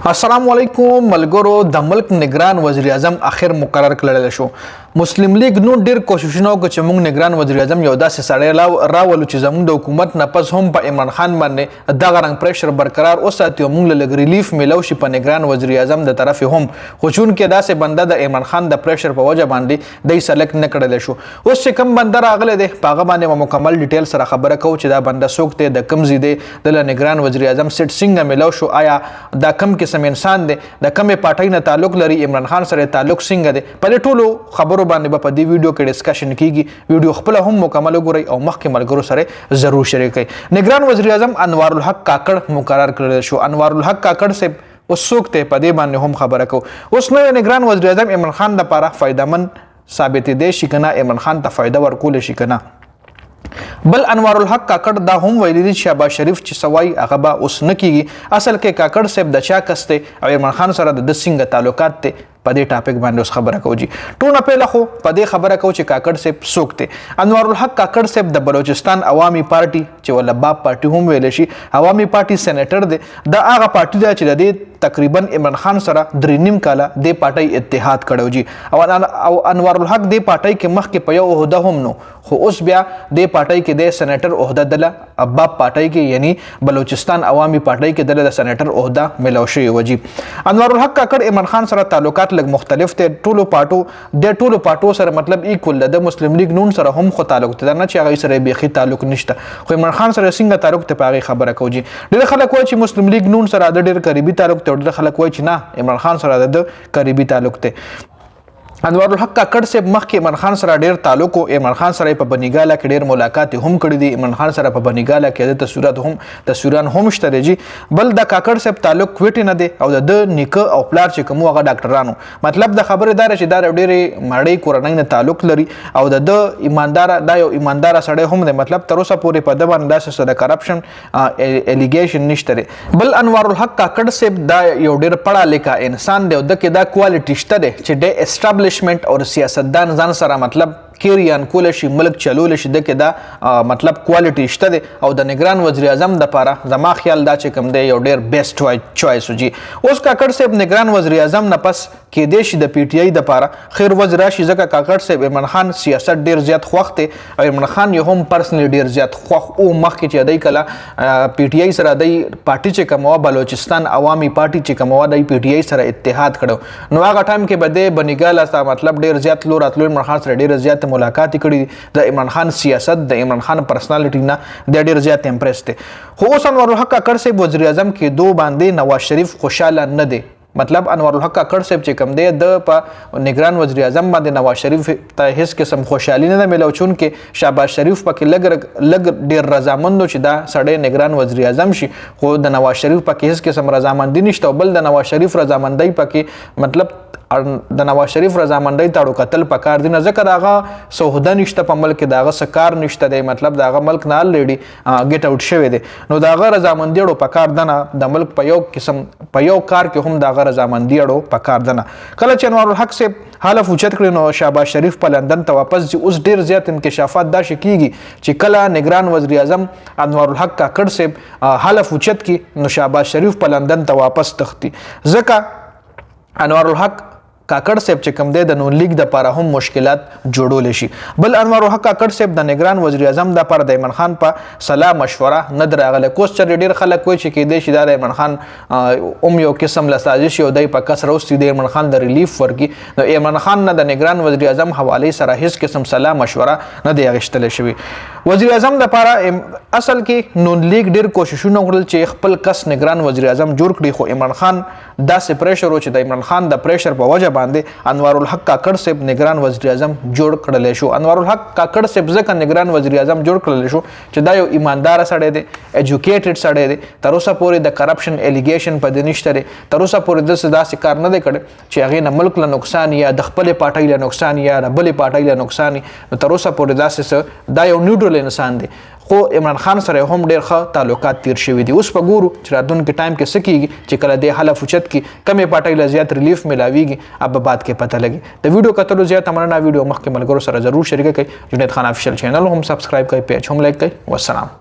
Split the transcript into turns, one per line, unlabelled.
अस्सलामुअलैकुम मलगोरो द मुल्क निगरान वज़ीर आज़म आखिर मुकर्रर कړل شو मुस्लिम लीग नू ډیر کوششونه وکړ چې موږ نگران وزیر اعظم یو داسې سړی راولو چې زموږ د حکومت نه پس هم په عمران خان باندې دغه رنګ پریشر برقرار وساتي او موږ له ریلیف میلو شي په نگران وزیر اعظم د طرف هم خو چون کې داسې بنده د عمران خان د پریشر په وجه باندې د سلیکټ نه کړل شو اوس چې کم بنده راغله دی پاغه باندې مکمل ډیټیل سره خبره کو چې دا بنده څوک دی د کم زیده د نگران وزیر اعظم سټ څنګه میلو شو آیا دا کم قسم انسان دی د کمې پارټۍ نه تعلق لري عمران خان سره تعلق څنګه دی په ټولو خبرو باندې په دې ویډیو کې ډسکشن کیږي ویډیو خپل هم مکمل وګورئ او مخکې ملګرو سره ضرور شریک کړئ نگران وزیر اعظم انوار الحق کاکړ مقرر کړل شو انوار الحق کاکړ سے اوس څوک ته په دې باندې هم خبره کو اوس نو نگران وزیر اعظم عمران خان لپاره فائدمن ثابت دی شي کنه عمران خان ته فائدہ ورکول شي کنه بل انوار الحق کاکړ دا هم ویلي چې شهباز شریف چې سوای هغه به اوس نه کیږي اصل کې کاکړ صاحب د چا کسته او عمران خان سره د څنګه تعلقات ته په دې ټاپک باندې اوس خبره کوو جی ټول په خو په دې خبره کوو چې کاکړ صاحب څوک ته انوار الحق کاکړ صاحب د بلوچستان عوامي پارټي چې ولا باب پارټي هم ویل شي عوامي پارټي سېنیټر دی د هغه پارټي دی چې د دې تقریبا عمران خان سره 3.5 کاله د پارټي اتحاد کړو جی او انوار الحق د پارټي کې مخ کې په یو عہده هم نو خو اوس بیا د پارټي کې د سېنیټر عہده دله باب پارټي کې یعنی بلوچستان عوامي پارټي کې د سېنیټر عہده ملو شي وجي انوار الحق کاکړ عمران خان سره تعلقات لګ مختلف ته ټولو پاټو سره مطلب ایکول د مسلم لیگ نون سره هم خو تعلق ته نه چې هغه سره بيخي تعلق نشته خو عمران خان سره څنګه تعلق ته پاغي خبره کوي ډېر خلک وایي چې مسلم لیگ نون سره د ډېر قریبي تعلق ته ډېر خلک وایي چې نه عمران خان سره د قریبي تعلق ته انوار الحق کاکړ صاحب مخکې عمران خان سره ډیر تعلق او عمران خان سره په بنیګاله کې ډیر ملاقات هم کړی دي عمران خان سره په بنیګاله کې د تصویران هم شته دي بل د کاکړ صاحب تعلق کوټی نه دی او د نیکه او پلار چې کوم هغه ډاکټرانو مطلب د خبره دار چې دا ډیر مړی کورنۍ نه تعلق لري او د ایماندار دا یو ایماندار سړی هم دی مطلب تر اوسه پورې په د باندې داسې د کرپشن الیګیشن نشته بل انوار الحق کاکړ صاحب دا یو ډیر پړه لیکا انسان دی او د کې دا کوالټی شته دی چې د اسټابلیشمنت اور سیاستدان ځان سره مطلب کیریان کول شي ملک چلول شي د کې دا مطلب کوالټي شته دی او د نگران وزیر اعظم د پاره زما خیال دا چې کوم دی یو ډیر بیسټ چوایس وجي اوس کاکړ صاحب نگران وزیر اعظم نه پس کې دی شي د پی ټی آی د پاره خیر وزیر شي ځکه کاکړ صاحب عمران خان سیاست ډیر زیات خوښ دی او عمران خان یو هم پرسنلی ډیر زیات خوښ او مخکې چې دی کله پی ټی آی سره دی پارټي چې کومه بلوچستان عوامي پارټي چې کومه دی پی ټی آی سره اتحاد کړو نو هغه ټایم کې بده بنګاله مطلب ډیر زیات لور اتلو عمران خان سره ډیر زیات ملاقات کړي د عمران خان سیاست د عمران خان پرسنالټی نه د ډیر زیات امپریس دي خو اوس انوار الحق کاکړ صاحب وزیر اعظم کې دو باندې نواز شریف خوشاله نه دی مطلب انوار الحق کاکړ صاحب چې کوم دی د په نگران وزیر اعظم باندې نواز شریف ته هیڅ قسم خوشحالي نه ملو چون کې شهباز شریف پکې لګ ډیر رضامند چې دا سړی نگران وزیر اعظم شي خو د نواز شریف پکې هیڅ قسم رضامندي نشته بل د نواز شریف رضامندۍ پکې مطلب د نواز شریف رضامندۍ تاړو قتل پکار دي نه ځکه داغه سوهده نشته په ملک داغه سکار نشته دی مطلب داغه ملک نه الریډي ګیټ اوټ شوی دی نو داغه رضامندي اړو پکار دنه د ملک په یو قسم په یو کار کې هم داغه رضامندي اړو پکار دنه کله چې انوار الحق صاحب حالف اوچت کړي نو شهباز شریف په لندن ته واپس ځي اوس ډیر زیات انکشافات دا شکیږي چې کله نگران وزیر اعظم انوار الحق کاکړ صاحب حالف اوچت کړي نو شهباز شریف په لندن ته واپس تختی ځکه انوار الحق کاکړ صاحب چې کوم دی د نون لیگ د پاره هم مشکلات جوړول شي بل انوار الحق کاکړ صاحب د نگران وزیر اعظم د پاره د عمران خان په صلاح مشوره نه دراغله کوس چې ډیر خلک وایي چې کې دی چې د عمران خان یو قسم له سازش یو دی په کس روستي د عمران خان د ریلیف ورکی د عمران خان نه د نگران وزیر اعظم حواله سره هیڅ قسم صلاح مشوره نه دی غشتل شوی وزیر اعظم د پاره اصل کې نون لیگ ډیر کوششونه وکړل چې خپل کس نگران وزیر اعظم جوړ کړي خو عمران خان داسې پریشر و چې د عمران خان د پریشر په وجه باندې انوار الحق کاکړ صاحب نگران وزیر اعظم جوړ کړل شو انوار الحق کاکړ صاحب ځکه نگران وزیر اعظم جوړ کړل شو چې دا یو ایماندار سړی دی ایجوکیټډ سړی دی تر اوسه پورې د کرپشن الیګیشن په دې نشته دی تر اوسه پورې داسې کار نه دی کړی چې هغې نه ملک له نقصان یا د خپلې پارټۍ له نقصان یا د بلې پارټۍ له نقصان نو تر اوسه پورې داسې دا یو نیوټرل انسان دی خو عمران خان سره هم ډیر ښه تعلقات تیر شوي دي اوس په ګورو چې راتلونکي ټایم کې څه کیږي چې کله د حلف اوچت کې کمې پارټۍ له زیات ریلیف ملاویږي اب بعد کې پته لګي د ویډیو کتلو زیاته مننه ویډیو مخکې ملګرو سره ضرور شریک کړئ جنید خان افیشل چینل هم سبسکرایب کړئ پیج هم لایک کړئ والسلام